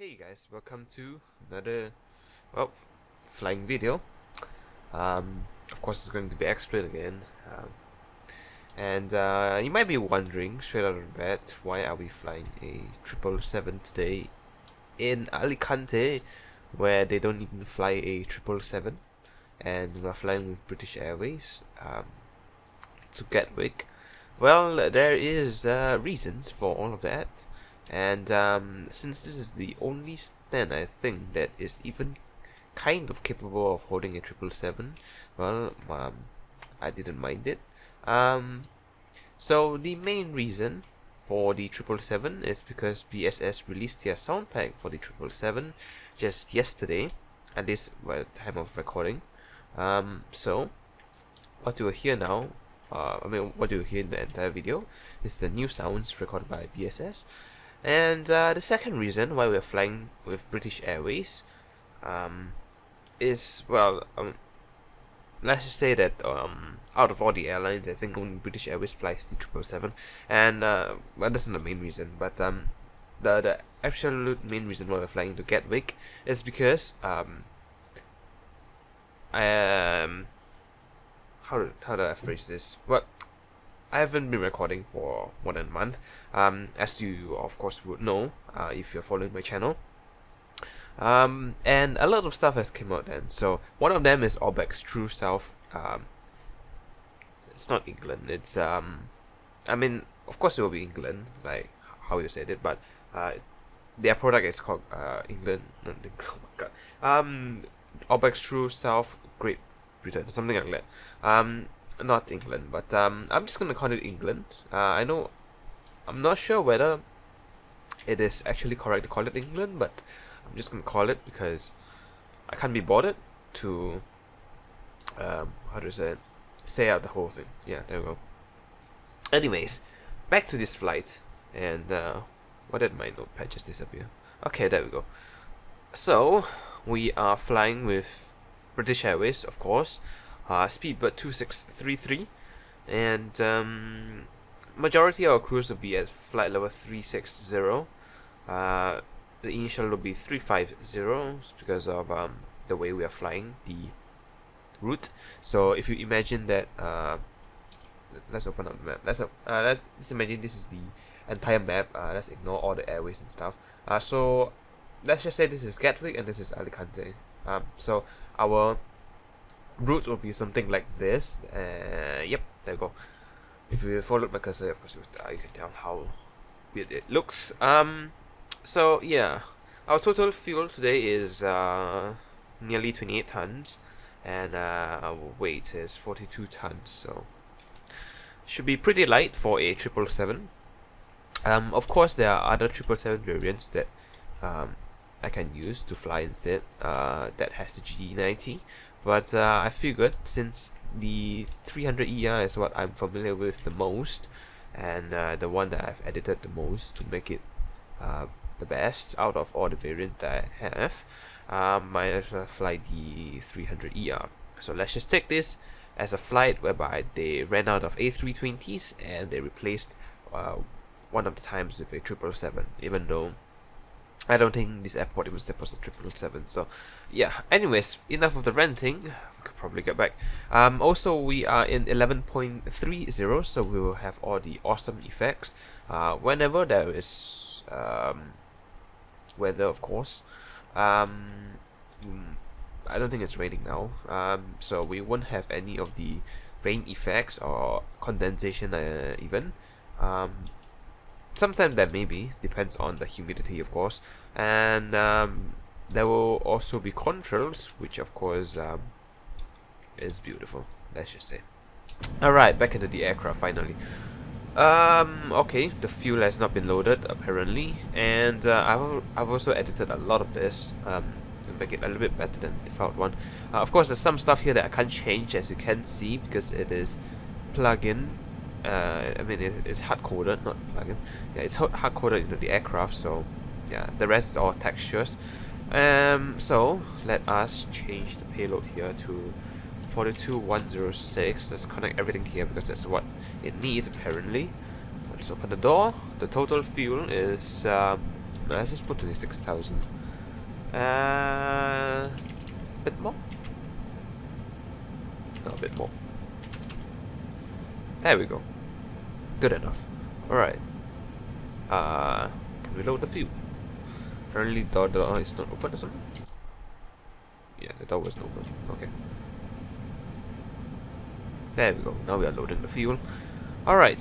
Hey guys, welcome to another, flying video. Of course it's going to be X-Plane again. And you might be wondering, straight out of the bat, why are we flying a 777 today in Alicante, where they don't even fly a 777, and we're flying with British Airways to Gatwick. Well, there is reasons for all of that. And since this is the only stand I think that is even kind of capable of holding a 777, well, I didn't mind it. So the main reason for the 777 is because BSS released their sound pack for the 777 just yesterday, at this time of recording. So what you will hear now, what you will hear in the entire video is the new sounds recorded by BSS. And the second reason why we're flying with British Airways is, let's just say that out of all the airlines, I think only British Airways flies the 777, and that's not the main reason, but the absolute main reason why we're flying to Gatwick is because how do I phrase this? Well, I haven't been recording for more than a month, as you of course would know if you're following my channel. And a lot of stuff has come out then. So one of them is Orbx True South. It's not England. It's I mean, of course it will be England, like how you said it, but their product is called England. No, oh my god. Orbx True South Great Britain, something like that. Not England, but I'm just gonna call it England. I'm not sure whether it is actually correct to call it England, but I'm just gonna call it because I can't be bothered to how do you say it? Say out the whole thing. Yeah, there we go. Anyways, back to this flight, and why did my notepad just disappear? Okay, there we go. So we are flying with British Airways, of course. Speedbird 2633, and majority of our crews will be at flight level 360. The initial will be 350 because of the way we are flying the route. So if you imagine that, let's open up the map. Let's imagine this is the entire map. Let's ignore all the airways and stuff. So let's just say this is Gatwick and this is Alicante. So our route will be something like this. Yep, there we go. If you followed my cursor, of course you can tell how weird it looks. So yeah, our total fuel today is nearly 28 tons, and our weight is 42 tons. So should be pretty light for a 777. Of course, there are other 777 variants that I can use to fly instead. That has the GE90. But I figured since the 300ER is what I'm familiar with the most, and the one that I've edited the most to make it the best out of all the variants that I have, might as well fly the 300ER. So let's just take this as a flight whereby they ran out of A320s and they replaced one of the times with a 777, even though I don't think this airport even supports a 777. So yeah, anyways, enough of the ranting. We could probably get back. Also, we are in 11.30, so we will have all the awesome effects whenever there is weather, of course. I don't think it's raining now, so we won't have any of the rain effects or condensation even. Sometimes there may be, depends on the humidity, of course, and there will also be contrails, which of course is beautiful, let's just say. Alright, back into the aircraft finally. Okay, the fuel has not been loaded apparently, and I've also edited a lot of this to make it a little bit better than the default one. Of course, there's some stuff here that I can't change, as you can see, because it is plug-in. I mean, it's hard-coded, not plugin. Yeah, it's hard-coded into the aircraft, so yeah, the rest is all textures. So let us change the payload here to 42106. Let's connect everything here because that's what it needs apparently. Let's open the door. The total fuel is let's just put 26,000. Bit more? No, a bit more. There we go. Good enough. Alright. Can we load the fuel? Apparently the door is not open or something? Yeah, the door wasn't open. Okay. There we go. Now we are loading the fuel. Alright.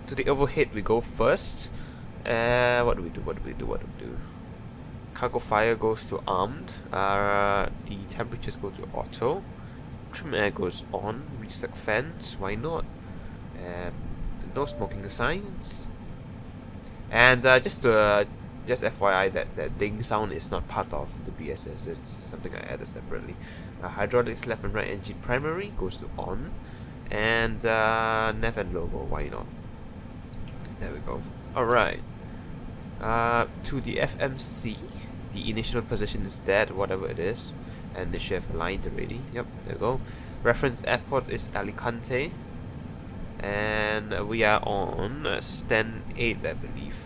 To the overhead we go first. What do we do? Cargo fire goes to armed. The temperatures go to auto. Trim air goes on. Restock fans. Why not? No smoking signs. And just FYI that ding sound is not part of the BSS. It's something I added separately. Hydraulics left and right engine primary goes to on. And nav and logo. Why not? There we go. Alright. To the FMC, the initial position is dead, whatever it is, and they should have aligned already. Yep, there we go. Reference airport is Alicante, and we are on stand 8, I believe.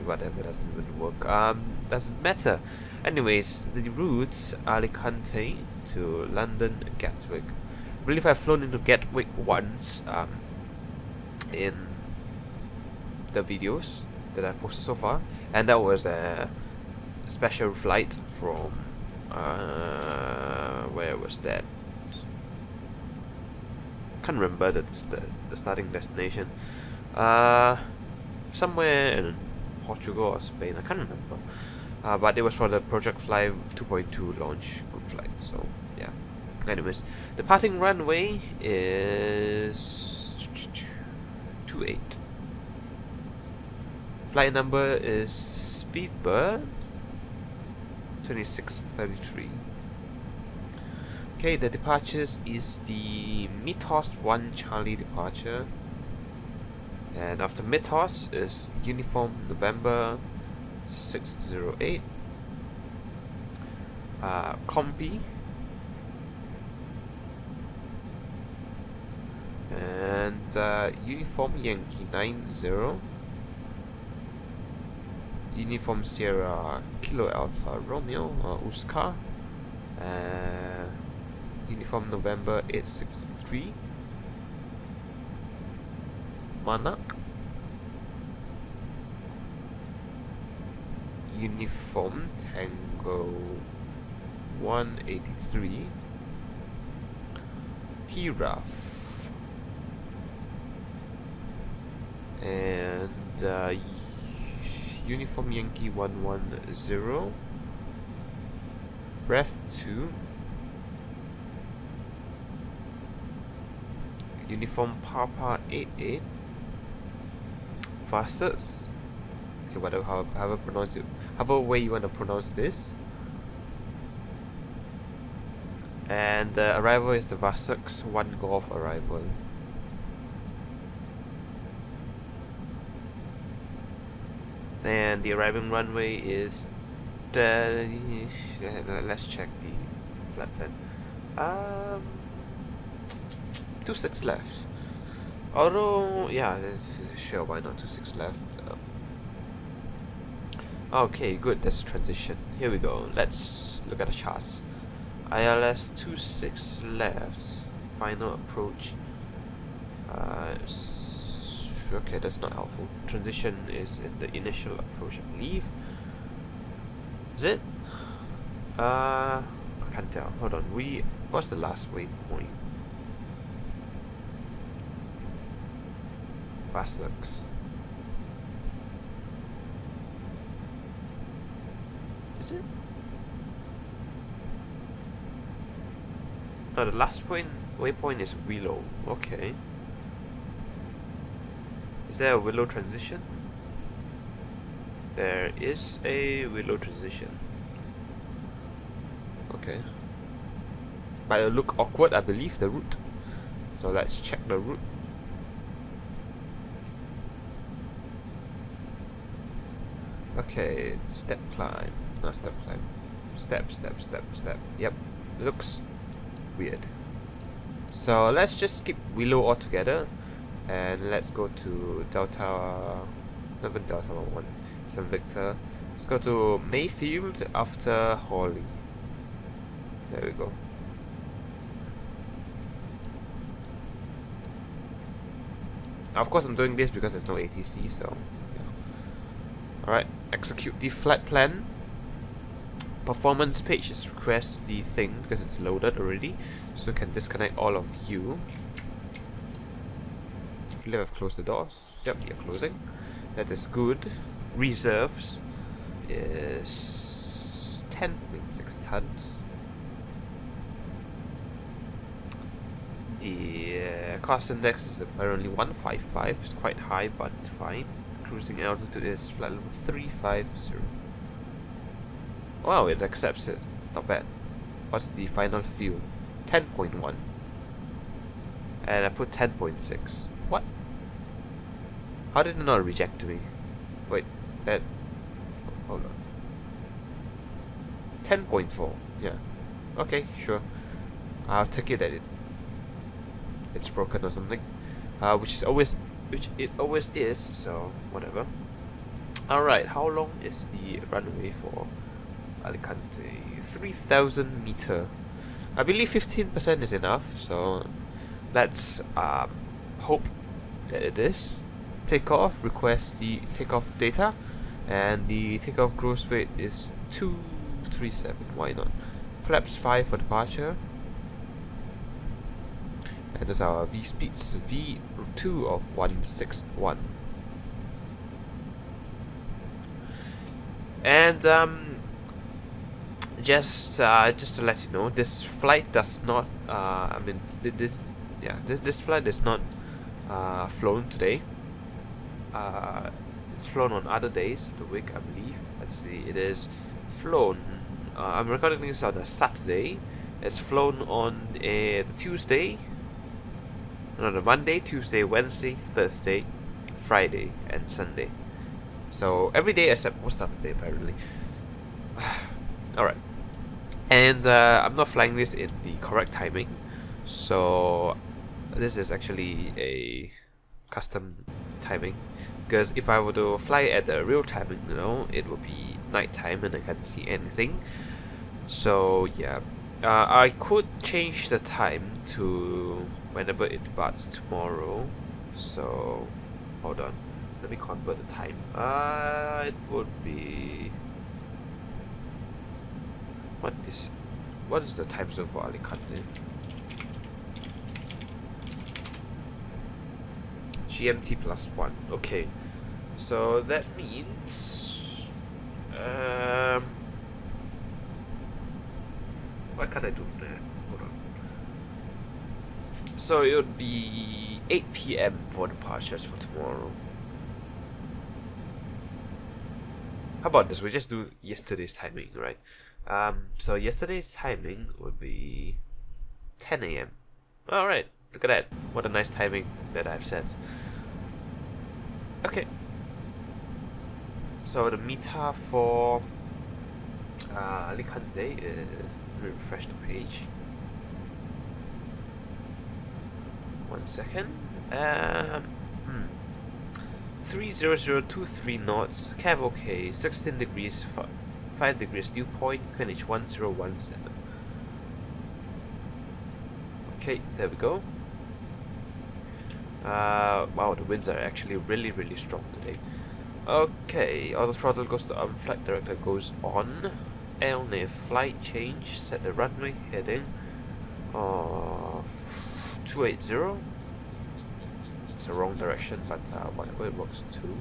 Whatever, doesn't even work. Doesn't matter. Anyways, the route Alicante to London Gatwick. I believe I've flown into Gatwick once in the videos that I've posted so far, and that was a special flight from where was that? Can't remember the starting destination. Somewhere in Portugal or Spain, I can't remember. But it was for the Project Fly 2.2 launch group flight. So yeah. Anyways, departing runway is 28. Flight number is Speedbird 2633. Okay, the departures is the Mythos 1 Charlie departure. And after Mythos is Uniform November 608. Combi. And Uniform Yankee 90. Uniform Sierra Kilo Alpha Romeo Oscar. Uniform November 863. Monarch. Uniform Tango 183. T-Ruff. And Uniform Yankee 110. Ref 2. Uniform Papa 88. Vasux. Okay, whatever, however pronounce it, however way you want to pronounce this. And the arrival is the Vasux 1 Golf arrival. And the arriving runway is the. Let's check the flight plan. 26 left. Although, yeah, sure, why not 26 left? Okay, good. That's a transition. Here we go. Let's look at the charts. ILS 26 left. Final approach. Okay, that's not helpful. Transition is in the initial approach, I believe. Is it? I can't tell. Hold on. What's the last waypoint? Vasux. Is it? No, the last waypoint is Willow. Okay. Is there a Willow transition? There is a Willow transition. Okay. But it'll look awkward, I believe, the route. So let's check the route. Okay, step climb. Not step climb. Step. Yep. Looks weird. So let's just skip Willow altogether. And let's go to Delta 1, 7 Victor, Let's go to Mayfield after Hawley. There we go. Of course, I'm doing this because there's no ATC, so yeah. Alright, execute the flight plan. Performance page is request the thing because it's loaded already, so we can disconnect all of you. I believe I've closed the doors. Yep, you're closing. That is good. Reserves is 10.6 tons. The cost index is apparently 155. It's quite high, but it's fine. Cruising altitude is flight level 350. Wow, it accepts it. Not bad. What's the final fuel? 10.1. And I put 10.6. What? How did it not reject me? Wait, that... hold on. 10.4. Yeah. Okay, sure. I'll take it that it's broken or something. Which it always is, so whatever. Alright, how long is the runway for Alicante? 3,000 meter. I believe 15% is enough, so let's hope that it is. Takeoff, request the takeoff data, and the takeoff gross weight is 237. Why not? Flaps 5 for departure. And there's our V speeds, V2 of 161. And just to let you know, this flight does not this flight is not flown today. It's flown on other days of the week, I believe. Let's see, it is flown. I'm recording this on a Saturday. It's flown on the Tuesday. No, the Monday, Tuesday, Wednesday, Thursday, Friday, and Sunday. So every day except for Saturday, apparently. Alright. And I'm not flying this in the correct timing. So this is actually a custom timing. Because if I were to fly at the real timing, you know, it would be nighttime and I can't see anything. So yeah. I could change the time to whenever it departs tomorrow. So, hold on. Let me convert the time. It would be... What is the time zone for Alicante? GMT plus 1. Okay. So that means... Why can't I do that? Hold on. So it would be 8 PM for departures for tomorrow. How about this? We just do yesterday's timing, right? So yesterday's timing would be 10 AM. Alright, look at that. What a nice timing that I've set. Okay. So the META for Alicante is... refresh the page. 1 second. 30023 knots, Cav OK, 16 degrees, 5 degrees dew point, QNH 1017. Okay, there we go. Wow, the winds are actually really strong today. Okay, auto throttle goes to flight director goes on. LNAV flight change, set the runway heading of 280. It's the wrong direction, but whatever, it works too.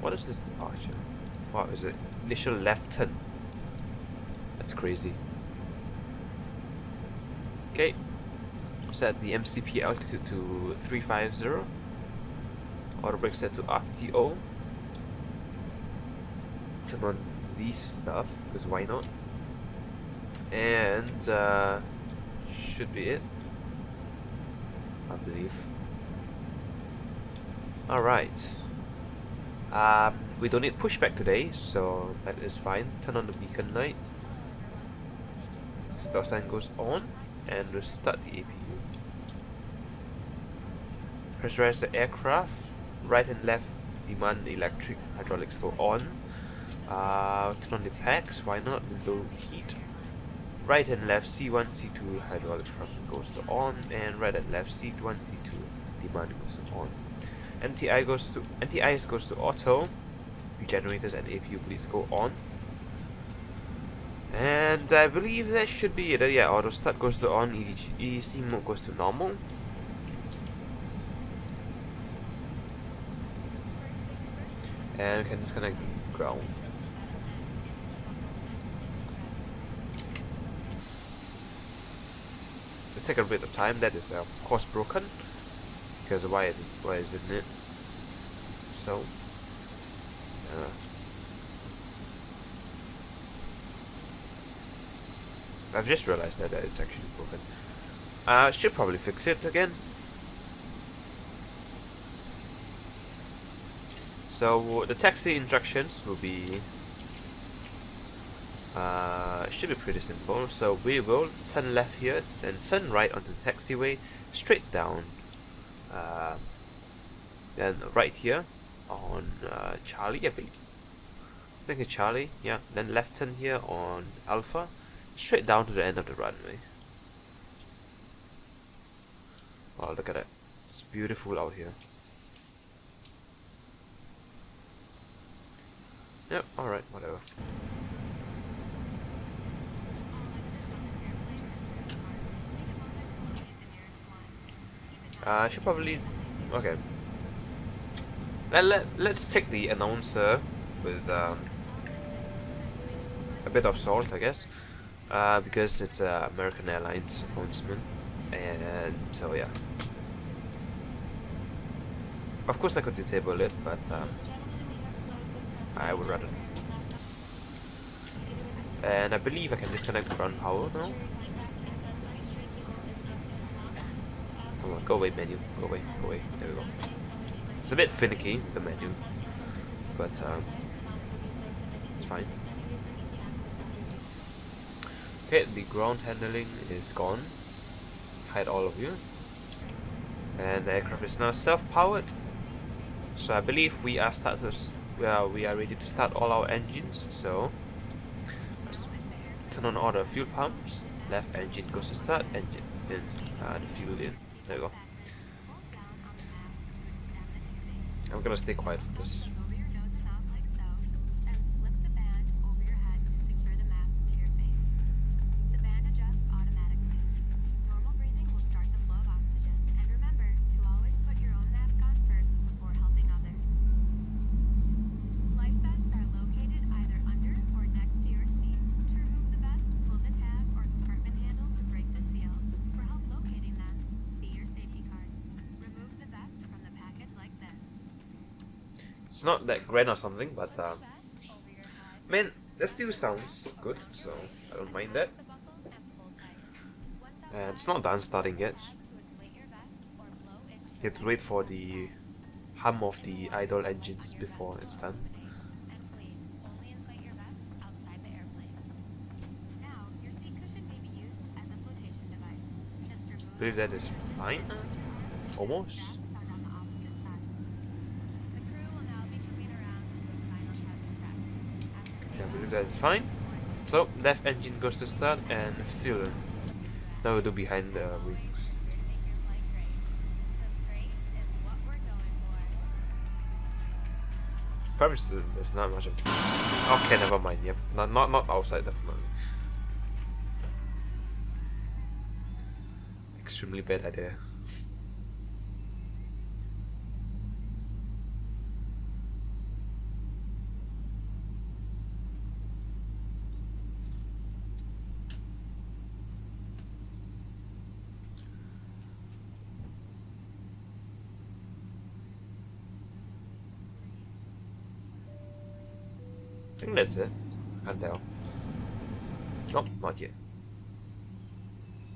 What is this departure? Wow, is it initial left turn? That's crazy. Okay, set the MCP altitude to 350. Orbx set to RTO. Turn on these stuff, because why not? And should be it, I believe. Alright. We don't need pushback today, so that is fine. Turn on the beacon light. Seatbelt sign goes on, and we'll start the APU. Pressurize the aircraft. Right and left demand electric, hydraulics go on. Turn on the packs, why not? Window heat. Right and left C1, C2 hydraulics front goes to on, and right and left C1, C2 demand goes to on. NTIs goes to auto. Generators and APU please go on. And I believe that should be it. Yeah, auto start goes to on, EEC mode goes to normal. And we can disconnect ground. It'll take a bit of time. That is of course broken because why isn't it? So I've just realized that it's actually broken. Should probably fix it again. So the taxi instructions will be should be pretty simple. So we will turn left here, then turn right onto the taxiway, straight down, then right here on Charlie, I believe. I think it's Charlie, yeah. Then left turn here on Alpha, straight down to the end of the runway. Wow, look at that. It's beautiful out here. Yep, alright, whatever. I should probably... okay. Let's take the announcer with a bit of salt, I guess. Because it's American Airlines announcement. And so yeah. Of course I could disable it, but I would rather. And I believe I can disconnect ground power now. Come on, go away menu, go away, there we go. It's a bit finicky, the menu, but it's fine. Okay, the ground handling is gone. Hide all of you. And the aircraft is now self-powered. So I believe we are we are ready to start all our engines. So let's turn on all the fuel pumps. Left engine goes to start, engine in, the fuel in. There we go. I'm gonna stay quiet for this. It's not that grand or something, but man, that still sounds good, so I don't mind that. And it's not done starting yet. You have to wait for the hum of the idle engines before it's done. I believe that is fine. Almost. I believe that is fine. So left engine goes to start and fuel. Now we'll do behind the wings. Perhaps there's not much of. Okay, never mind. Yep, not outside definitely. Extremely bad idea. I think that's it. Can't tell. Nope, not yet.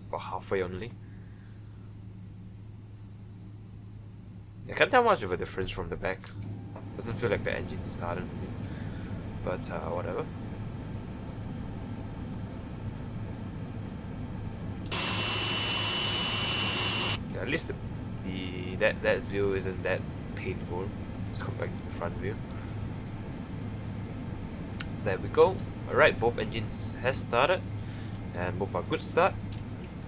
Or halfway only. I can't tell much of a difference from the back. Doesn't feel like the engine started moving. But whatever. Yeah, at least that view isn't that painful. Let's come back to the front view. There we go. Alright, both engines has started and both are good start.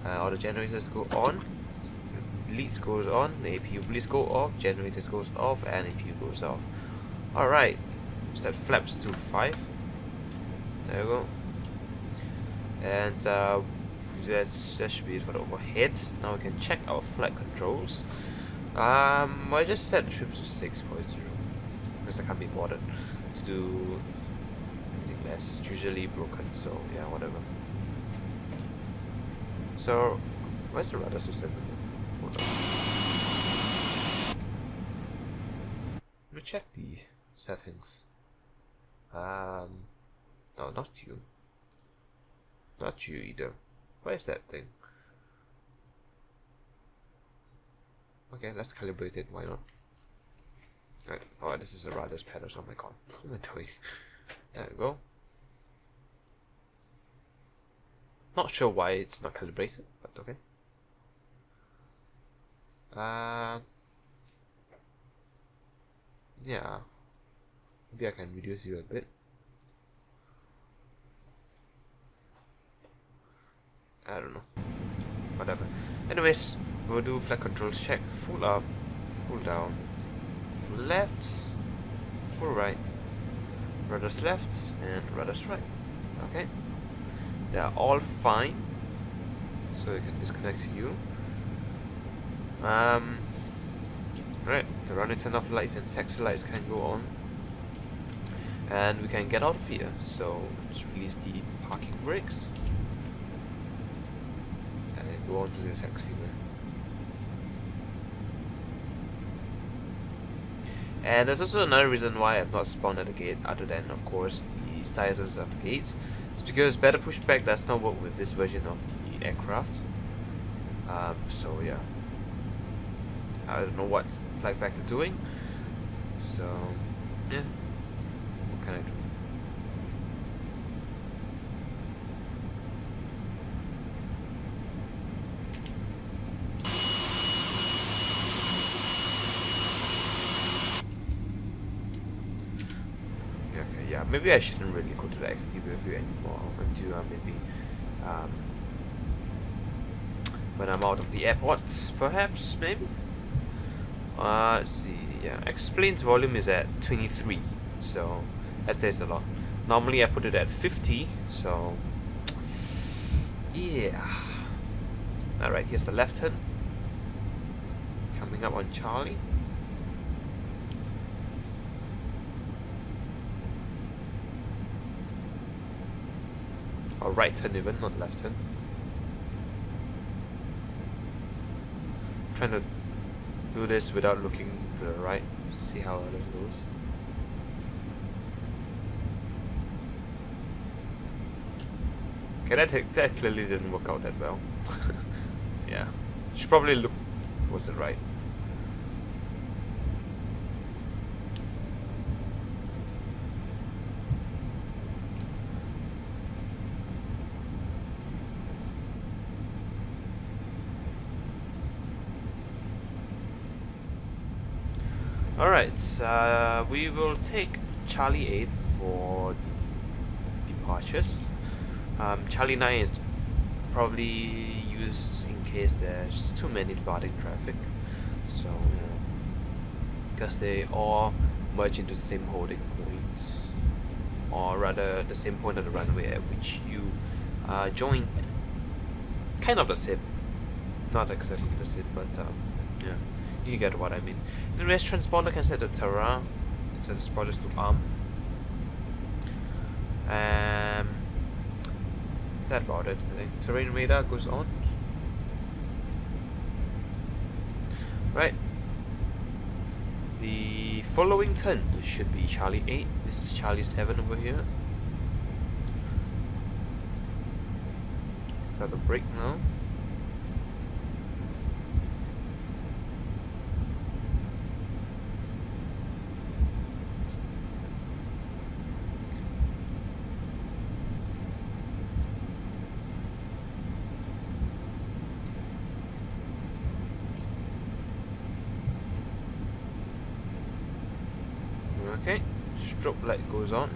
All the generators go on, bleeds goes on, the APU bleeds go off, generators goes off, and APU goes off. Alright, set flaps to 5. There we go. And that should be it for the overhead. Now we can check our flight controls. I just set trips to 6.0 because I can't be bothered to do anything less. It's usually broken, so yeah, whatever. So, why is the rudder so sensitive? Hold on. Let me check the settings. No, not you. Not you either. Where is that thing? Okay, let's calibrate it, why not? Right, oh, this is a rudder's pedals, oh my god. What am I doing? There we go. Not sure why it's not calibrated, but okay. Yeah. Maybe I can reduce you a bit. I don't know. Whatever. Anyways, we'll do flight controls check. Full up, full down, full left, full right, rudders left, and rudders right. Okay. They are all fine. So you can disconnect you. Right, the running turn off lights and taxi lights can go on. And we can get out of here. So let's release the parking brakes. Go on to the taxiway. And there's also another reason why I've not spawned at the gate, other than of course the sizes of the gates. It's because better pushback does not work with this version of the aircraft. So yeah, I don't know what Flight Factor doing. So yeah, what can I do? Yeah, maybe I shouldn't really go to the XT review anymore until maybe when I'm out of the airport, perhaps, maybe. Let's see, yeah, explains volume is at 23, so that says a lot. Normally I put it at 50, so yeah. Alright, here's the left turn. Coming up on Charlie. Or right turn even, not left turn. Trying to do this without looking to the right, see how others goes. Okay, that clearly didn't work out that well. Yeah, should probably look towards the right. Alright, we will take Charlie 8 for the departures. Charlie 9 is probably used in case there's too many departing traffic. So, because they all merge into the same holding point, or rather the same point of the runway at which you join. Kind of the same, not exactly the same, but yeah. You get what I mean. The rest transponder can set the Terra and set the spoilers to arm. Is that about it? I think terrain radar goes on. Right. The following turn should be Charlie 8. This is Charlie 7 over here. Start the brake now. Okay, strobe light goes on.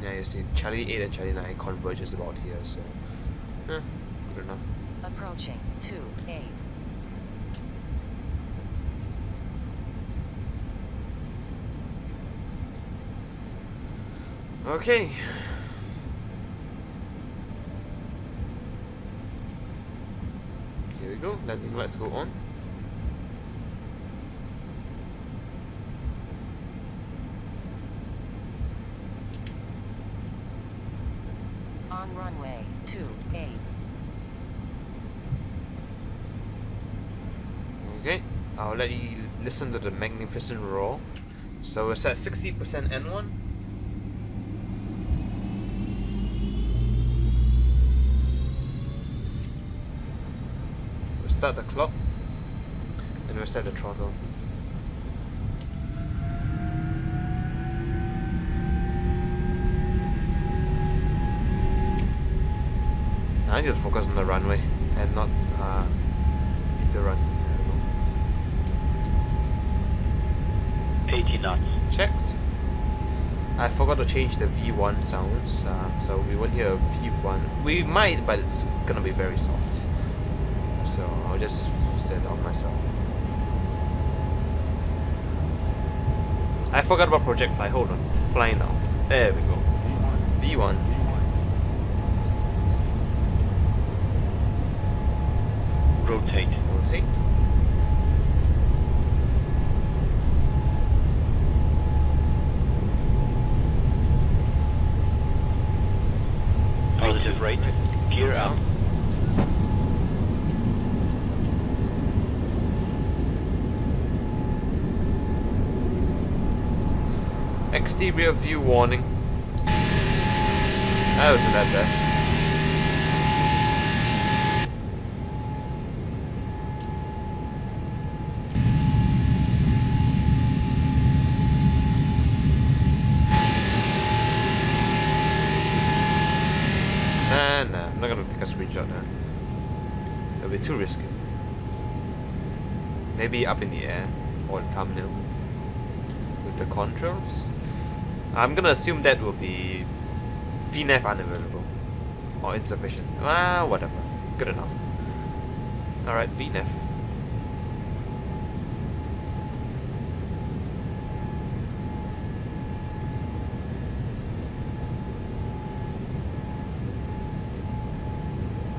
Yeah, you see Charlie 8 and Charlie 9 converges about here, so good enough. Approaching 2-8. Okay. Here we go, landing lights go on. On runway 28. Okay, I'll let you listen to the magnificent roar. So it's at 60% N1. We'll start the clock and we'll set the throttle. I need to focus on the runway and not leave the run. 80 knots. Checks. I forgot to change the V1 sounds, so we won't hear a V1. We might, but it's gonna be very soft. So I'll just set it on myself. I forgot about Project Fly. Hold on. Fly now. There we go. V1. Rotate. Rotate. Positive rate. Gear up. Exterior view warning. That wasn't that bad. Nah, I'm not gonna take a screenshot now. It'll be too risky. Maybe up in the air for the thumbnail with the controls. I'm gonna assume that will be VNAV unavailable or insufficient. Ah, whatever. Good enough. Alright, VNAV.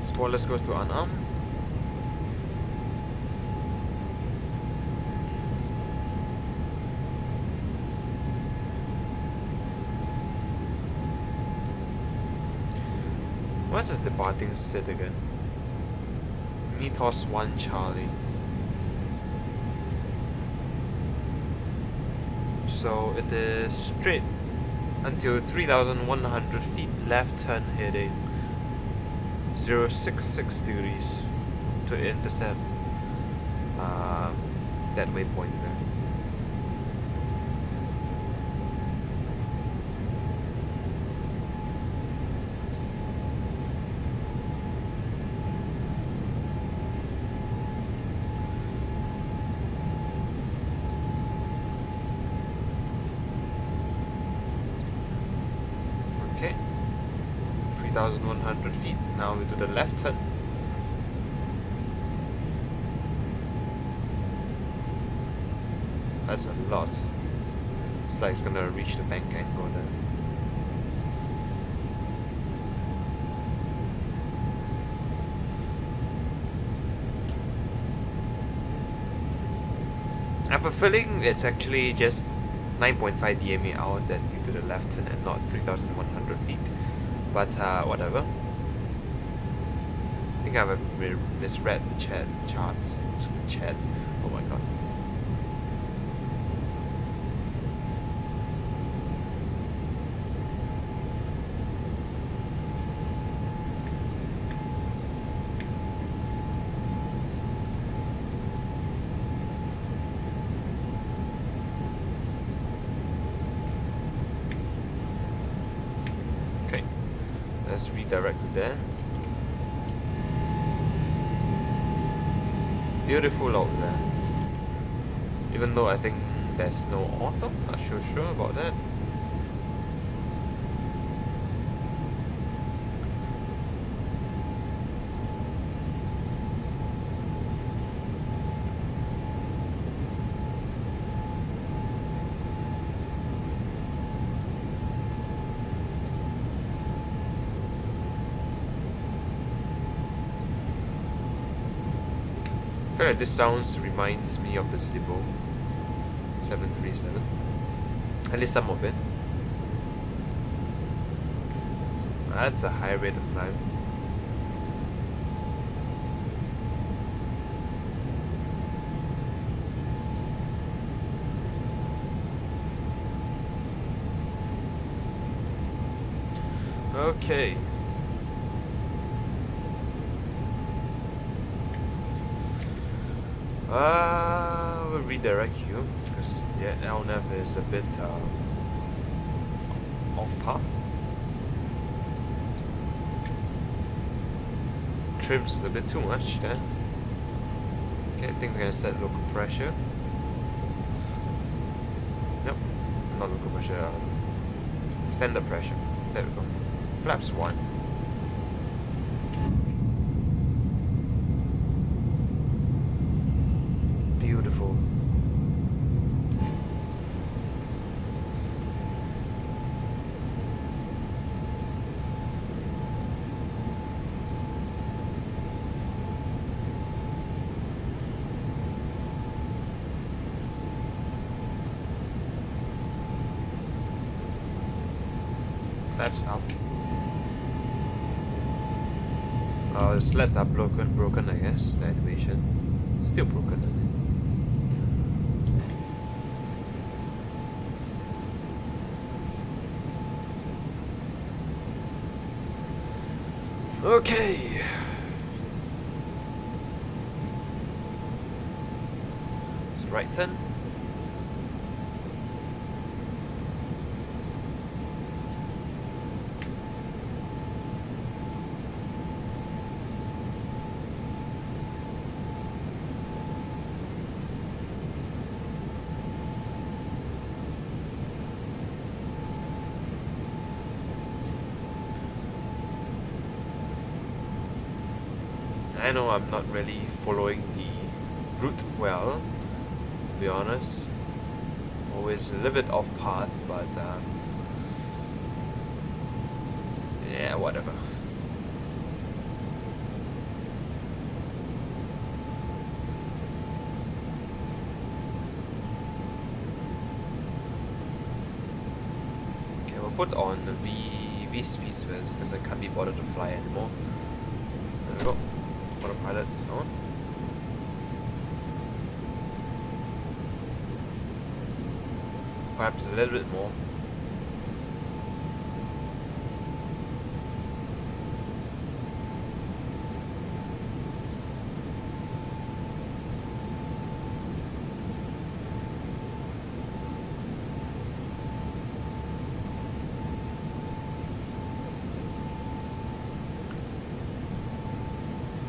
Spoilers goes to unarmed. What does departing sit again? Mythos 1 Charlie. So it is straight until 3,100 feet, left turn heading 066 degrees to intercept that waypoint there. Okay, 3,100 feet. Now we do the left turn. That's a lot. It's like it's gonna reach the bank angle there. I have a feeling it's actually just 9.5 DMA out that you do the left turn and not 3,100 feet. But whatever. I think I've misread the charts. Chats. Oh my god. Let's redirect to there. Beautiful out there. Even though I think there's no auto, not sure about that. I feel like this sounds reminds me of the Cibo 737. At least some of it. That's a high rate of climb. Okay. We'll redirect you because the LNAV is a bit off path. Trims a bit too much there. Okay, I think we can set local pressure. Nope, not local pressure. Standard pressure. There we go. Flaps 1. Beautiful. Flaps up. The slats are broken I guess, the animation. Still broken, I think. Okay. It's a right turn. I know I'm not really following the route well, to be honest. Always a little bit off path, but yeah, whatever. Okay, we'll put on the V speeds first because I can't be bothered to fly anymore. There we go. Autopilot's on. Perhaps a little bit more.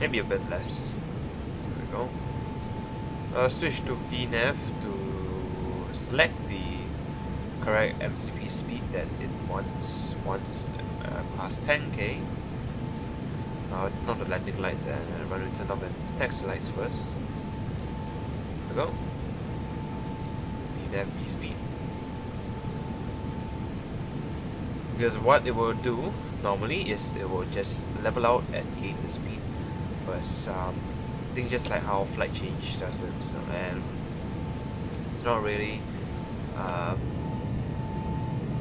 Maybe a bit less. There we go. Switch to VNAV to select the correct MCP speed that it wants past 10k. Turn on the landing lights and run turn off the taxi lights first. There we go. VNAV V speed. Because what it will do normally is it will just level out and gain the speed. I think just like how flight change does it, so, and it's not really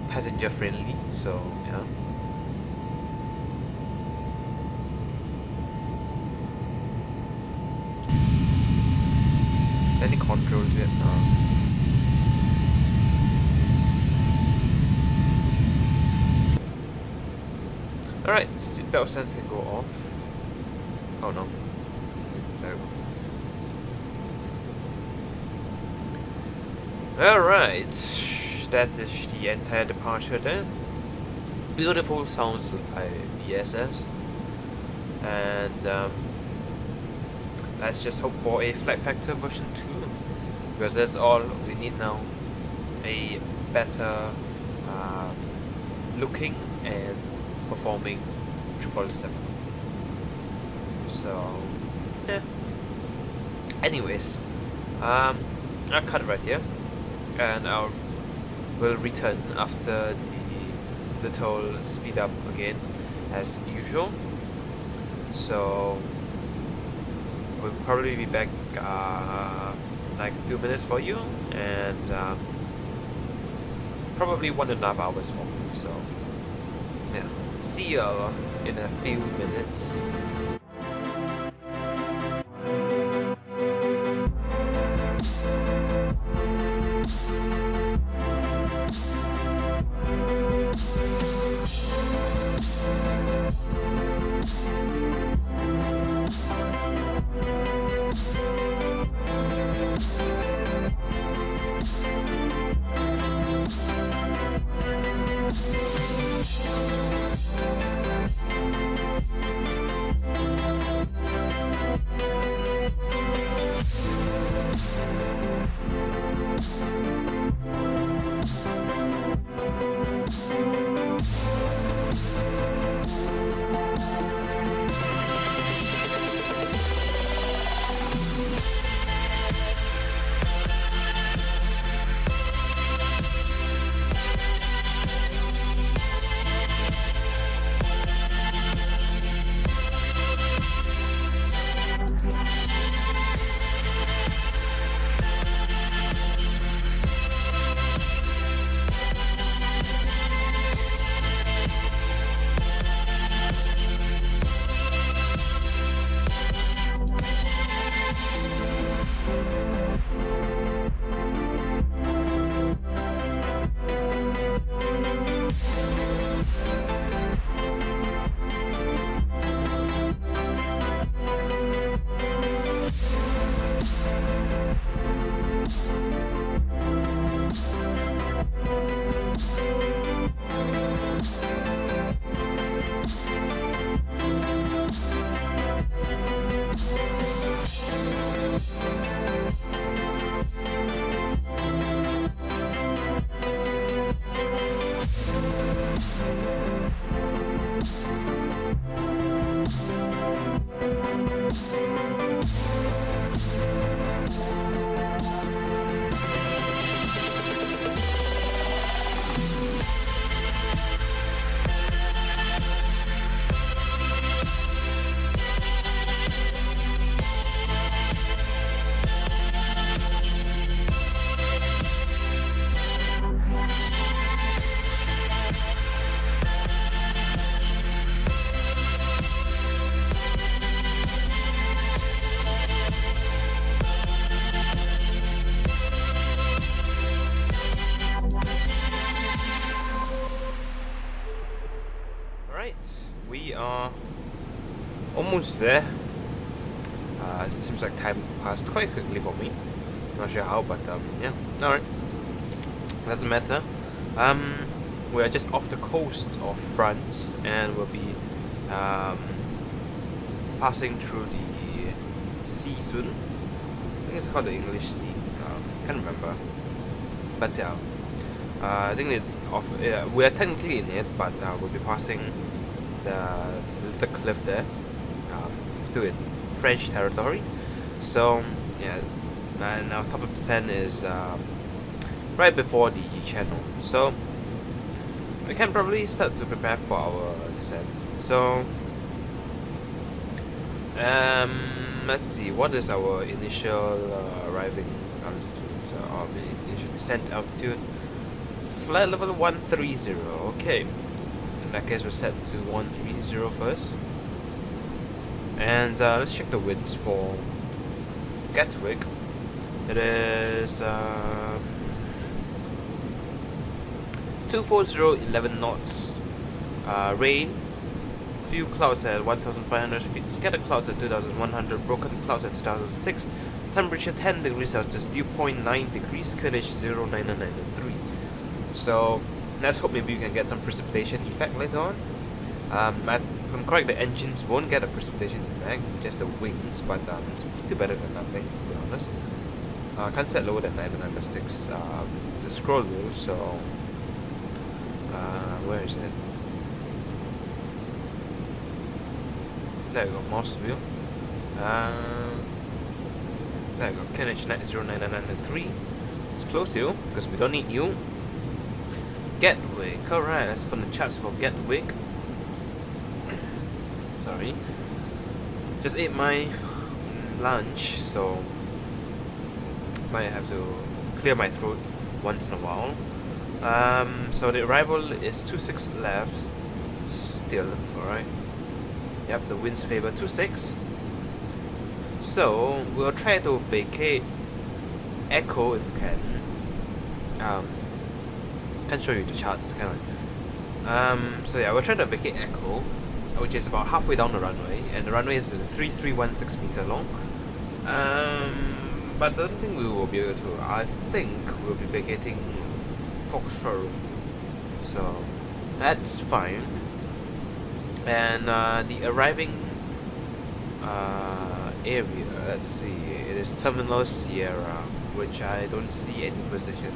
passenger friendly, so yeah. Any controls yet? No. Alright, seatbelt sense can go off. Oh no. There we go. Alright. That is the entire departure then. Beautiful sounds by BSS. And let's just hope for a flight factor version 2, because that's all we need now. A better looking and performing 777. So yeah. Anyways, I'll cut it right here, and we'll return after the little speed up again as usual. So we'll probably be back like a few minutes for you, and probably 1.5 hours for me. So yeah, see you in a few minutes. We are almost there. It seems like time passed quite quickly for me. Not sure how, but yeah. Alright. Doesn't matter. We are just off the coast of France, and we'll be passing through the sea soon. I think it's called the English Sea. Can't remember. But yeah. I think it's off. We are technically in it, but we'll be passing the cliff there. Still in French territory. So yeah, and our top of descent is right before the channel. So we can probably start to prepare for our descent. So let's see, what is our initial arriving altitude? So our initial descent altitude. Flight level 130. Okay. In that case, we're set to 130 first. And let's check the winds for Gatwick. It is 240, 11 knots. Rain. Few clouds at 1,500 feet. Scattered clouds at 2,100. Broken clouds at 2,006. Temperature 10 degrees Celsius. Dew point 9 degrees. Current 0.993. So let's hope maybe you can get some precipitation effect later on. I'm correct, the engines won't get a precipitation effect, just the wings, but it's still better than nothing, to be honest. I can't set lower than 996 the scroll wheel, so where is it? There we go, mouse wheel. There we go, KNH909993. Let's close you, because we don't need you. Gatwick, alright, let's open the charts for Gatwick. Sorry. Just ate my lunch, so might have to clear my throat once in a while. So the arrival is 26 left. Still, alright. Yep, the winds favor 26. So we'll try to vacate Echo if we can. Can't show you the charts, can I? So yeah, we're trying to vacate Echo, which is about halfway down the runway, and the runway is 3316 meter long. But I don't think we will be able to. I think we'll be vacating Foxtrot, so that's fine. And the arriving area, let's see, it is Terminal Sierra, which I don't see any position.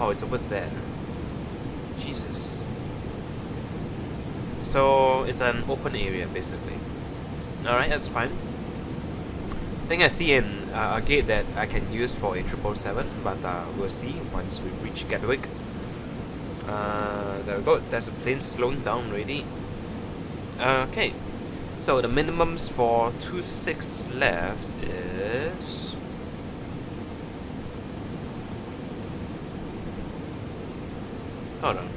Oh, it's over there. Jesus. So it's an open area basically. Alright, that's fine. I think I see a gate that I can use for a 777, but we'll see once we reach Gatwick. There we go, there's a plane slowing down already. Okay, so the minimums for 26 left is... Hold on.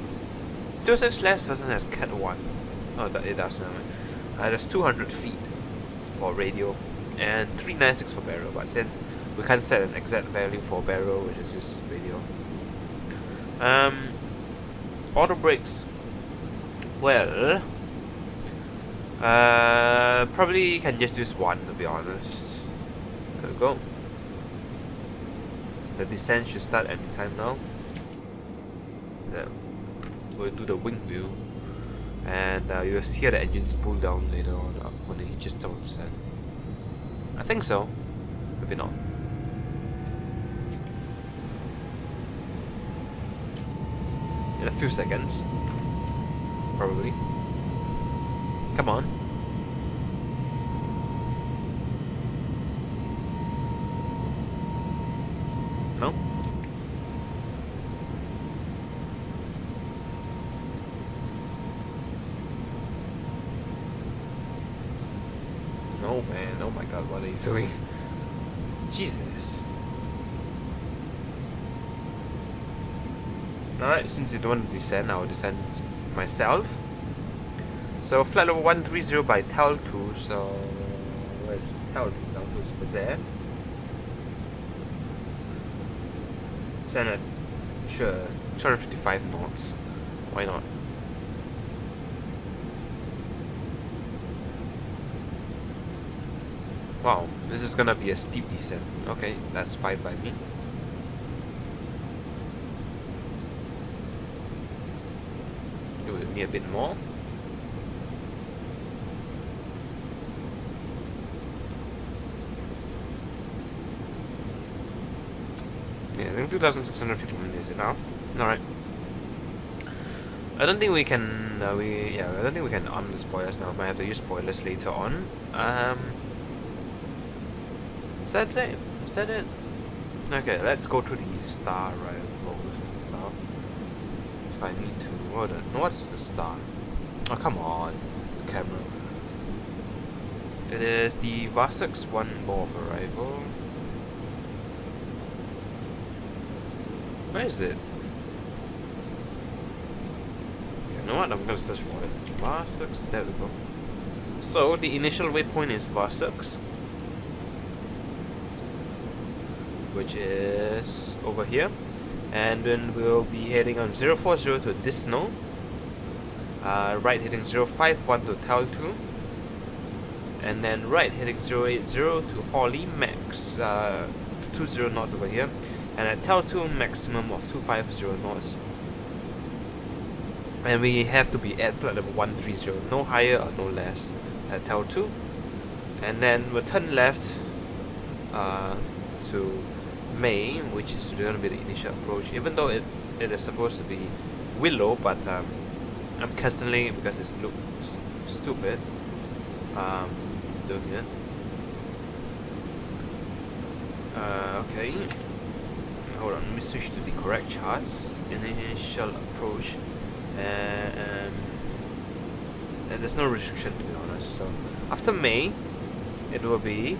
26 left doesn't have Cat 1. Oh, it does now. That's 200 feet for radio and 396 for barrel, but since we can't set an exact value for barrel, we just use radio. Auto brakes. Well, probably can just use one, to be honest. There we go. The descent should start anytime now. Yeah. We'll do the wing view, and you'll hear the engines pull down later on when it reaches 10%. I think so. Maybe not. In a few seconds, probably. Come on. No? No, man. Oh my god, what are you doing? Jesus. Alright, since you don't want to descend, I will descend myself. So flight level 130 by TAL 2, so where's TAL 2? TAL 2 is over there. Descend at, sure, 255 knots. Why not? Wow, this is gonna be a steep descent. Okay, that's fine by me. Do with me a bit more. Yeah, I think 2,600 feet is enough. Alright. I don't think we can. I don't think we can arm the spoilers now. Might have to use spoilers later on. Is that it? Is that it? Okay, let's go through the star rivals and stuff. If I need to. What's the star? Oh, come on, the camera. It is the Vasux 1 ball of arrival. Where is it? You know what? I'm gonna search for it. Vasux. There we go. So the initial waypoint is Vasux, which is over here, and then we'll be heading on 040 to Disno, right heading 051 to TAL 2, and then right heading 080 to Holly max 20 knots over here, and at TAL 2 maximum of 250 knots. and we have to be at flight level 130, no higher or no less at Tower 2. And then we'll turn left to May, which is going to be the initial approach, even though it is supposed to be Willow, but I'm cancelling because it looks stupid doing it. Okay, hold on, let me switch to the correct charts. Initial approach, and there's no restriction, to be honest. So after May, it will be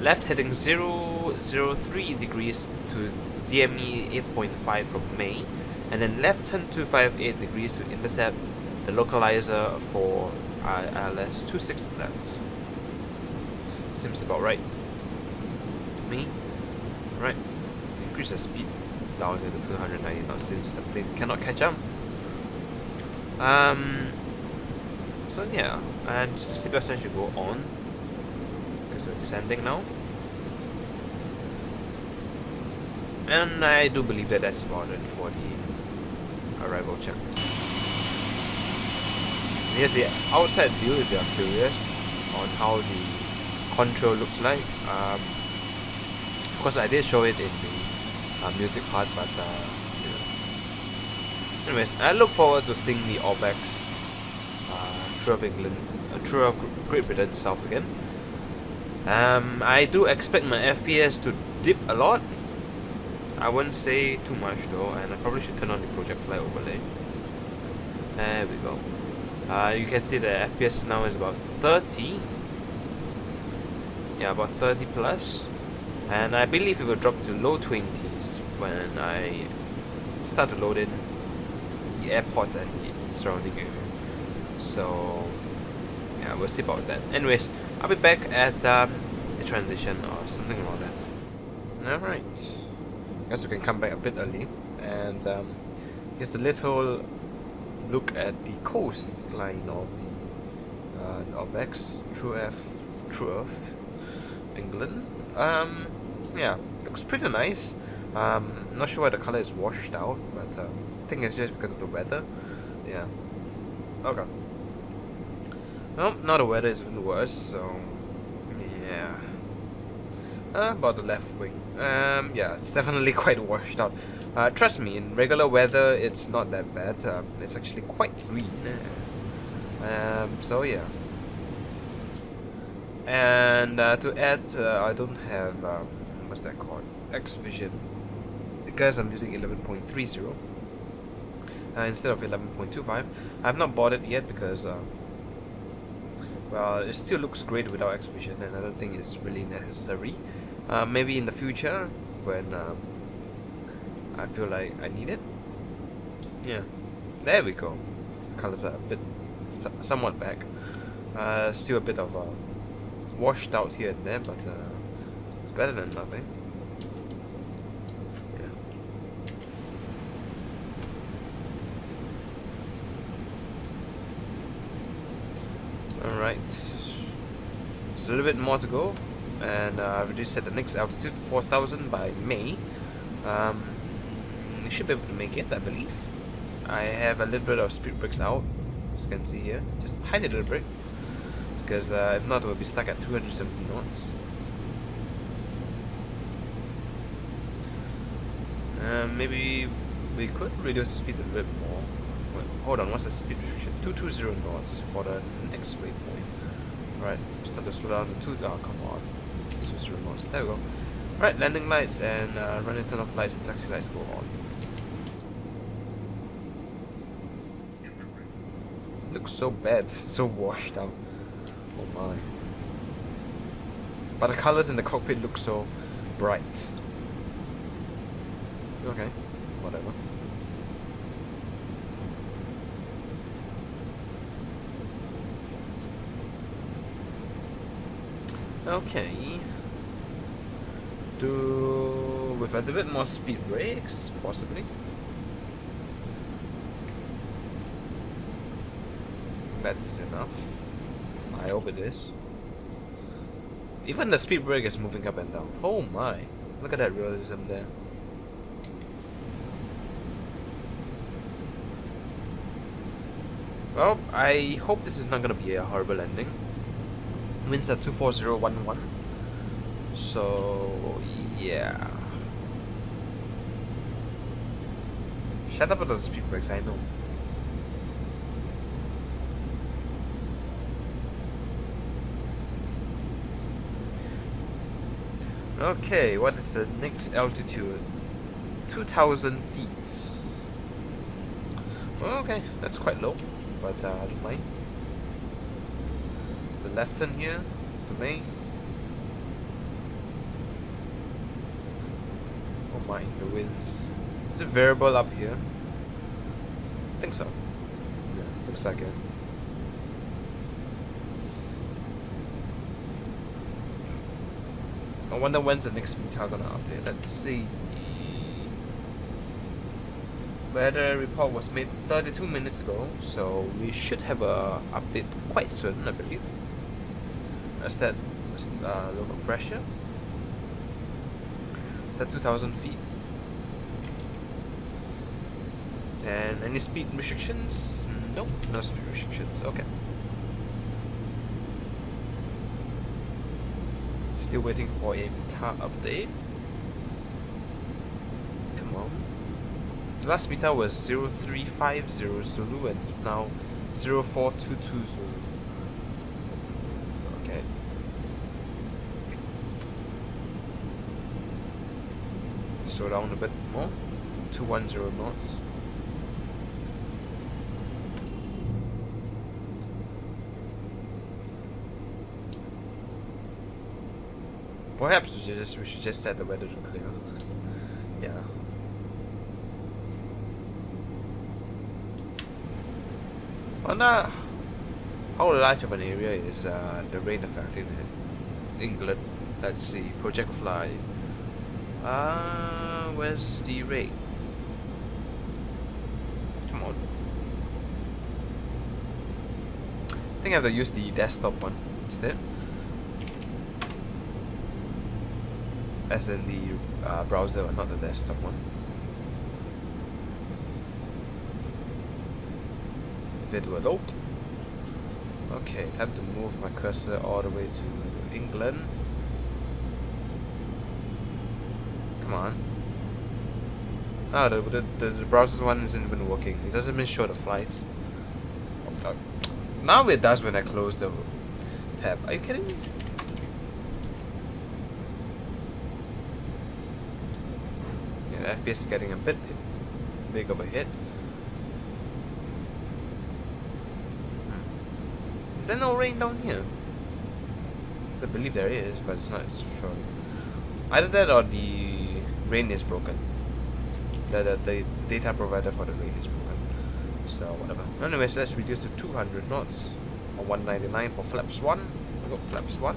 left heading 003 degrees to DME 8.5 from May, and then left turn 258 degrees to intercept the localizer for ILS 26 left. Seems about right to me. Right, increase the speed down to 290 knots since the plane cannot catch up. So yeah, and the seatbelt sign should go on because we're descending now. And I do believe that that's about it for the arrival check. Here's the outside view if you are curious on how the control looks like. Of course, I did show it in the music part, but anyways, I look forward to seeing the Orbx through of England, through of Great Britain south again. I do expect my FPS to dip a lot. I wouldn't say too much though, and I probably should turn on the project flight overlay. There we go. You can see the FPS now is about 30. Yeah, about 30 plus. And I believe it will drop to low 20s when I start to load in the airports and the surrounding area. So yeah, we'll see about that. Anyways, I'll be back at the transition or something around that. Alright, guess we can come back a bit early, and here's a little look at the coastline of the Orbx through Earth, England. Yeah, looks pretty nice. Not sure why the color is washed out, but I think it's just because of the weather. Yeah. Okay. Well, now the weather is even worse, so yeah. About the left wing. Yeah, it's definitely quite washed out. Trust me, in regular weather, it's not that bad. It's actually quite green. So yeah. And to add, I don't have what's that called? X-Vision, because I'm using 11.30 instead of 11.25. I've not bought it yet because well, it still looks great without X-Vision, and I don't think it's really necessary. Maybe in the future when I feel like I need it. Yeah, there we go. The colors are a bit somewhat back. Still a bit of washed out here and there, but it's better than nothing. Yeah. Alright, it's a little bit more to go, and I've already set the next altitude 4,000 by May. We should be able to make it, I believe. I have a little bit of speed brakes out, as you can see here, just a tiny little brake, because if not, we'll be stuck at 270 knots. Maybe we could reduce the speed a little bit more. Wait, hold on, what's the speed restriction? 220 knots for the next waypoint. Right, start to slow down to 2. Oh, come on. 220 knots. There we go. Right, landing lights and running turn off lights and taxi lights go on. Looks so bad, so washed out. Oh my. But the colors in the cockpit look so bright. Okay, whatever. Okay. Do with a little bit more speed brakes, possibly. That's enough. I hope it is. Even the speed brake is moving up and down. Oh my! Look at that realism there. Well, I hope this is not gonna be a horrible landing. Winds at 24011. So yeah. Shut up with those speed brakes, I know. Okay, what is the next altitude? 2,000 feet. Well, okay, that's quite low, but I don't mind. There's a left turn here to me. Oh my, the winds. Is it variable up here? I think so. Yeah, looks like it. I wonder when's the next meter gonna update. Let's see. Weather report was made 32 minutes ago, so we should have a update quite soon, I believe. That's that local pressure. Is that 2,000 feet? And any speed restrictions? Nope, no speed restrictions. Okay. Still waiting for a meter update. Come on. The last meter was 0350 Zulu and it's now 0422 Zulu. Okay. Slow down a bit more. 210 knots. Perhaps we should just set the weather to clear. Yeah. Wonder how large of an area is the rain affecting England. Let's see. Project Fly. Where's the rain? Come on. I think I have to use the desktop one instead. As in the browser and not the desktop one. Video load. Okay, time to move my cursor all the way to England. Come on. Oh, the browser one isn't even working. It doesn't even show the flights. Oh, now it does when I close the tab. Are you kidding me? Yeah, the FPS is getting a bit big of a hit. Is there no rain down here? I believe there is, but it's not showing. Either that or the rain is broken. The data provider for the rain is broken. So whatever. Anyways, let's reduce to 200 knots or 199 for flaps 1. We got flaps 1.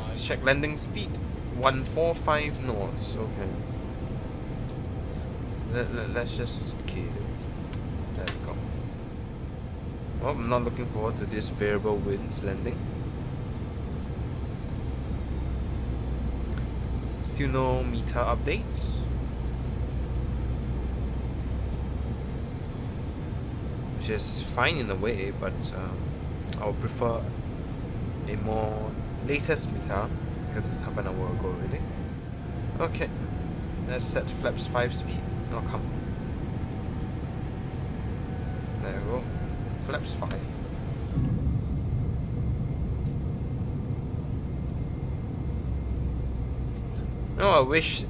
Let's check landing speed. 145 knots. Okay. Let's just key it. There we go. Well, I'm not looking forward to this variable winds landing. Still no meter updates. Which is fine in a way, but I would prefer a more latest meter because it's half an hour ago already. Okay, let's set flaps 5 speed. Oh, come on. There we go. Flaps 5. No, I wish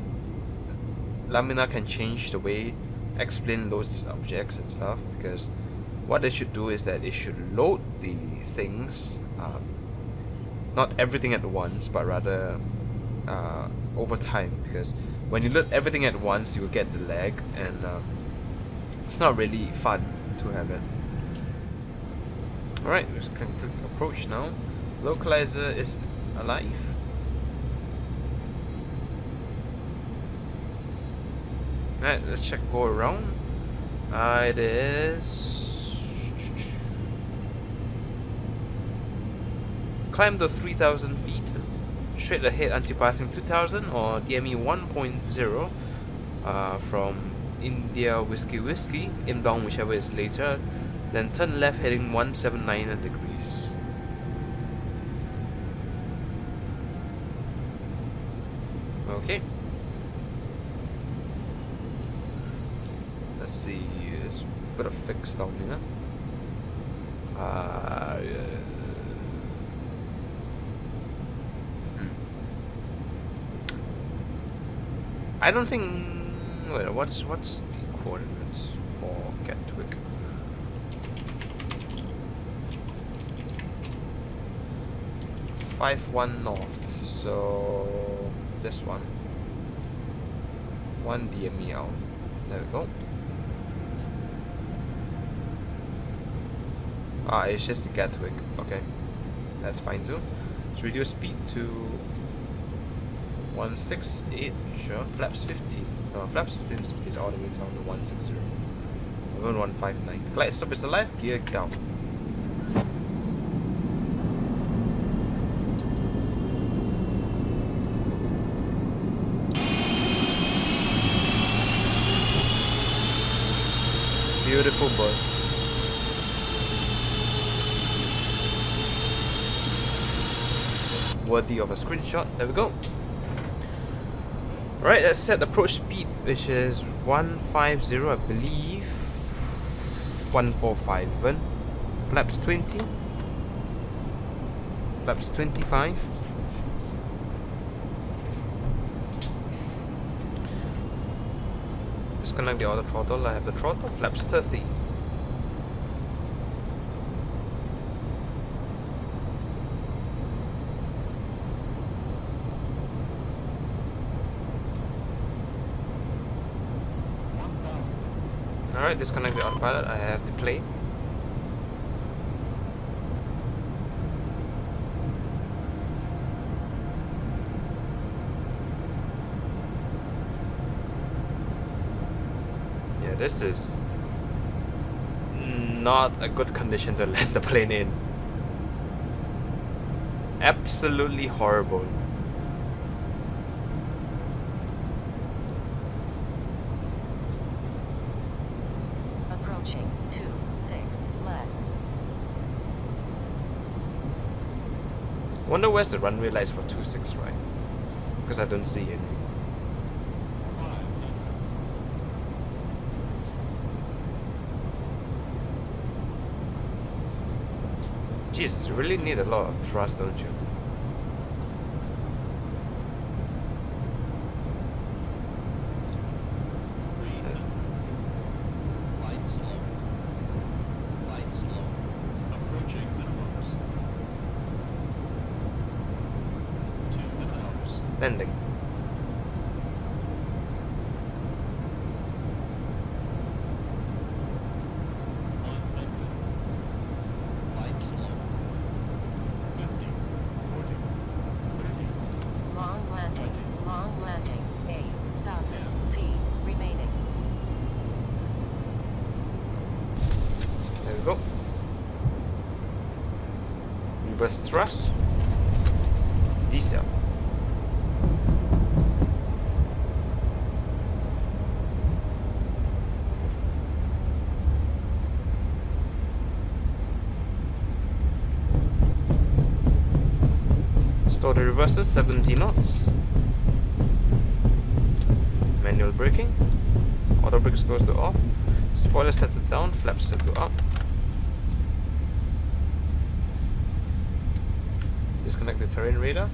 Lamina can change the way explain loads objects and stuff, because what it should do is that it should load the things, not everything at once, but rather over time, because when you load everything at once you will get the lag, and it's not really fun to have it. Alright, we can click approach now. Localizer is alive. Alright, let's check go around. It is climb the 3,000 feet straight ahead until passing 2,000 or DME 1.0 from India Whiskey Whiskey, inbound whichever is later, then turn left heading 179 degrees. Okay. Let's see, there's a bit of fix down here. I don't think. Wait, what's the coordinates for Gatwick? (5-1) north. So this one. 1 DME out. There we go. Ah, it's just Gatwick. Okay, that's fine too. Let's reduce speed to 168. Sure. Flaps 15. No, flaps 15 speed is all the way down to 160. 159. Glide stop is alive. Gear down. Beautiful bird. Worthy of a screenshot. There we go. Alright, let's set approach speed, which is 150, I believe. 145 even. Flaps 20. Flaps 25. Disconnect the auto throttle. I have the throttle. Flaps 30. Alright, disconnect the autopilot. I have the plane. Yeah, this is not a good condition to land the plane in. Absolutely horrible. Approaching 26 left. Wonder where's the runway lights for 26, right? Because I don't see it. Jesus, you really need a lot of thrust, don't you? Landing. Long landing, 8,000 feet remaining. There we go. Reverse thrust. Decel. Store the reverses, 70 knots. Manual braking. Auto brakes goes to off. Spoiler set to down, flaps set to up. Disconnect the terrain radar.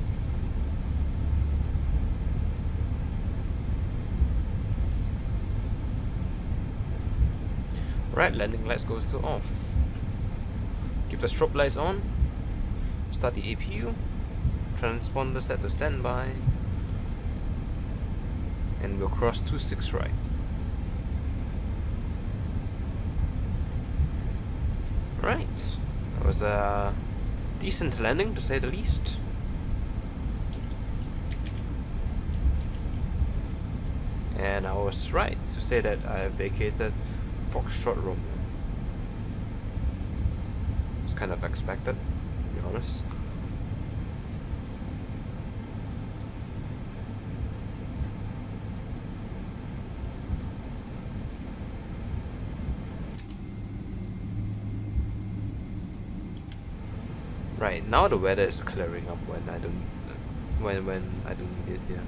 Right, landing lights goes to off. Keep the strobe lights on. Start the APU. Transponder set to standby. And we'll cross 26 right. Right. That was a decent landing, to say the least. And I was right to say that I vacated Foxtrot Romeo. It's kind of expected, to be honest. Right, now the weather is clearing up when I don't when I don't need it.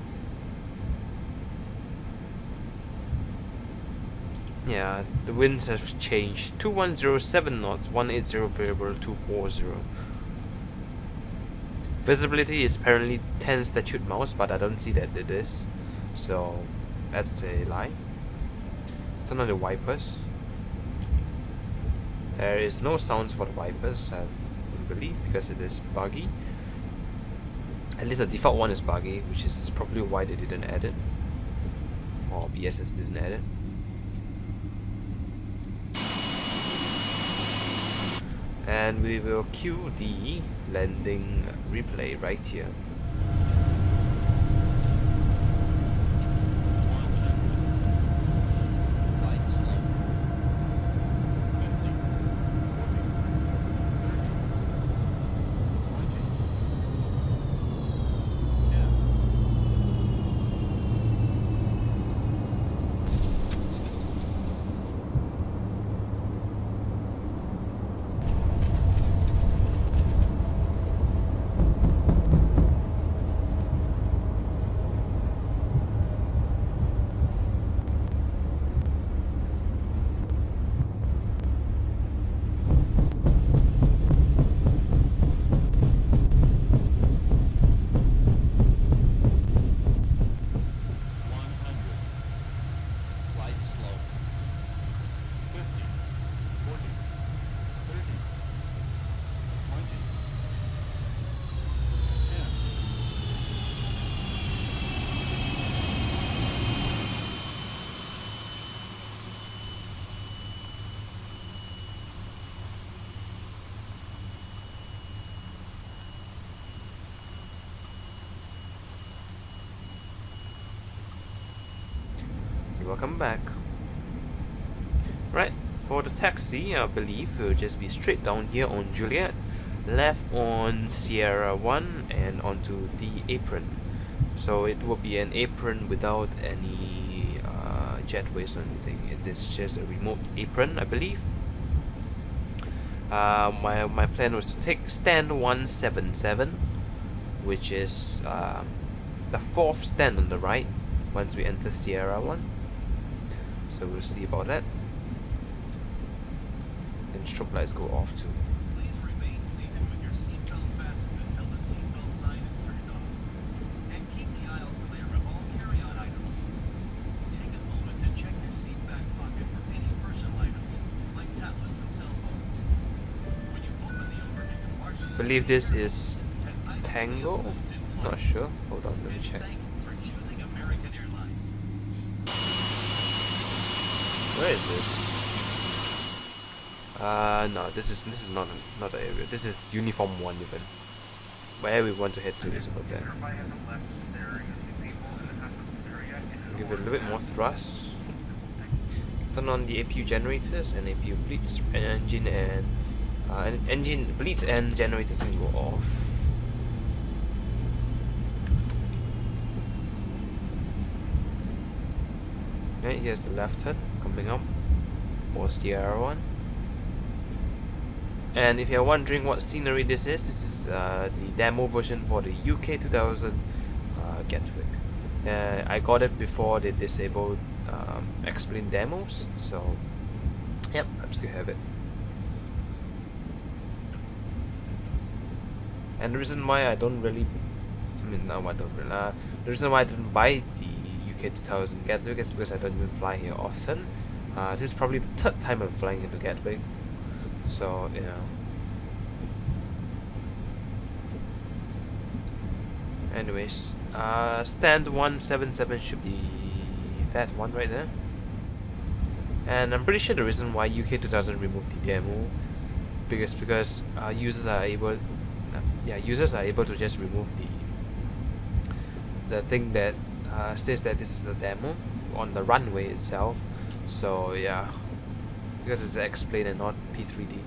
Yeah, the winds have changed. 2107 knots, 180 variable 240. Visibility is apparently 10 statute mouse, but I don't see that it is. So that's a lie. Turn on the wipers. There is no sounds for the wipers, I don't believe, because it is buggy. At least the default one is buggy, which is probably why they didn't add it. Or BSS didn't add it. And we will cue the landing replay right here. Welcome back. Right, for the taxi, I believe we'll just be straight down here on Juliet, left on Sierra 1 and onto the apron. So it will be an apron without any jetways or anything. It is just a remote apron, I believe. My plan was to take stand 177, which is the fourth stand on the right once we enter Sierra 1. So we'll see about that. And strobe lights go off too. Please remain seated with your seatbelt fastened until the seatbelt sign is turned on. And keep the aisles clear of all carry-on items. Take a moment to check your seat back pocket for any personal items, like tablets and cell phones. When you open the overhead departure, I believe this is Tango? Not sure. Hold on, let me check. thank you for choosing American Airlines. Where is this? No, this is not the area. This is Uniform 1 even. Where we want to head to is over there. Give it a little bit more thrust. Turn on the APU generators and APU bleeds and engine bleeds and generators can go off. Okay, here's the left turn coming up for Sierra 1. And if you're wondering what scenery this is the demo version for the UK 2000 Gatwick. I got it before they disabled explain demos, so yep, I still have it. And the reason why I don't really, the reason why I didn't buy the UK 2000 Gatwick is because I don't even fly here often. This is probably the third time I'm flying into Gatwick, so you know. Anyways, stand 177 should be that one right there. And I'm pretty sure the reason why UK 2000 removed the demo because users are able to just remove the thing that says that this is a demo on the runway itself. So yeah, because it's explained and not P3D.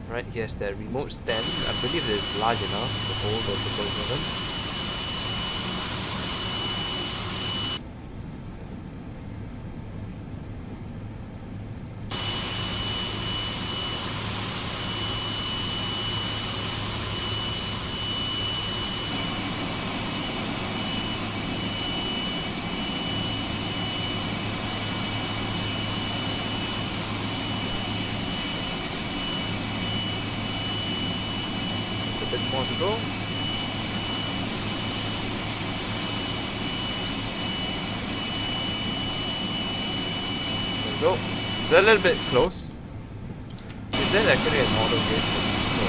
Right, here's the remote stand. I believe it is large enough to hold the both of them. a bit more to go. There we go. It's a little bit close. Is that actually a model gate? No.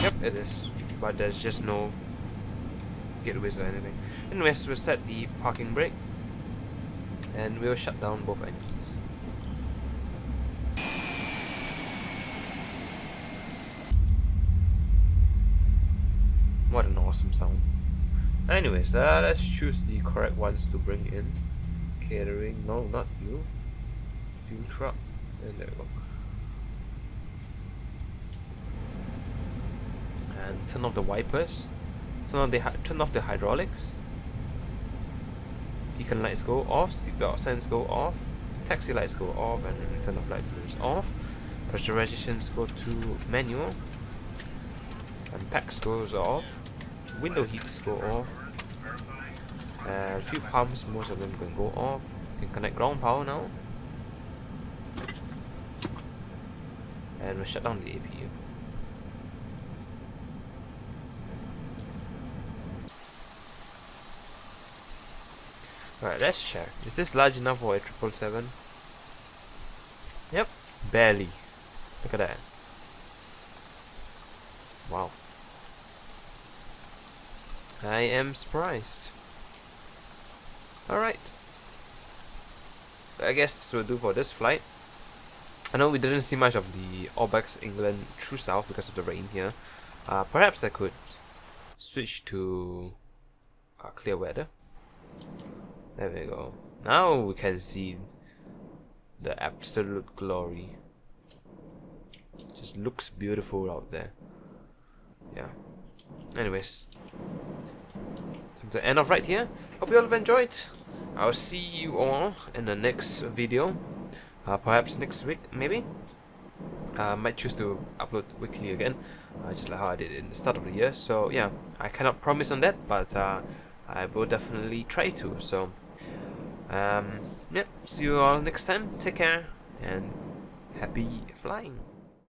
Yep, it is. But there's just no gateways or anything. Anyways, we'll set the parking brake and we'll shut down both engines. What an awesome sound. Anyways, let's choose the correct ones to bring in. Catering, no, not fuel. Fuel truck, and there we go. And turn off the wipers. Turn off the hydraulics. Beacon lights go off. Seatbelt signs go off. Taxi lights go off, and turn off light goes off. Pressurizations go to manual. And packs goes off. Window heats go off. And a few pumps, most of them can go off. You can connect ground power now. And we'll shut down the APU. Alright, let's check. Is this large enough for a 777? Yep, barely. Look at that. Wow. I am surprised. Alright. I guess this will do for this flight. I know we didn't see much of the Orbx England true south because of the rain here. Perhaps I could switch to clear weather. There we go. Now we can see the absolute glory. Just looks beautiful out there. Yeah. Anyways, time to end off right here. Hope you all have enjoyed. I'll see you all in the next video. Perhaps next week, maybe. I might choose to upload weekly again, just like how I did in the start of the year. So yeah, I cannot promise on that, but I will definitely try to. So yeah, see you all next time. Take care and happy flying.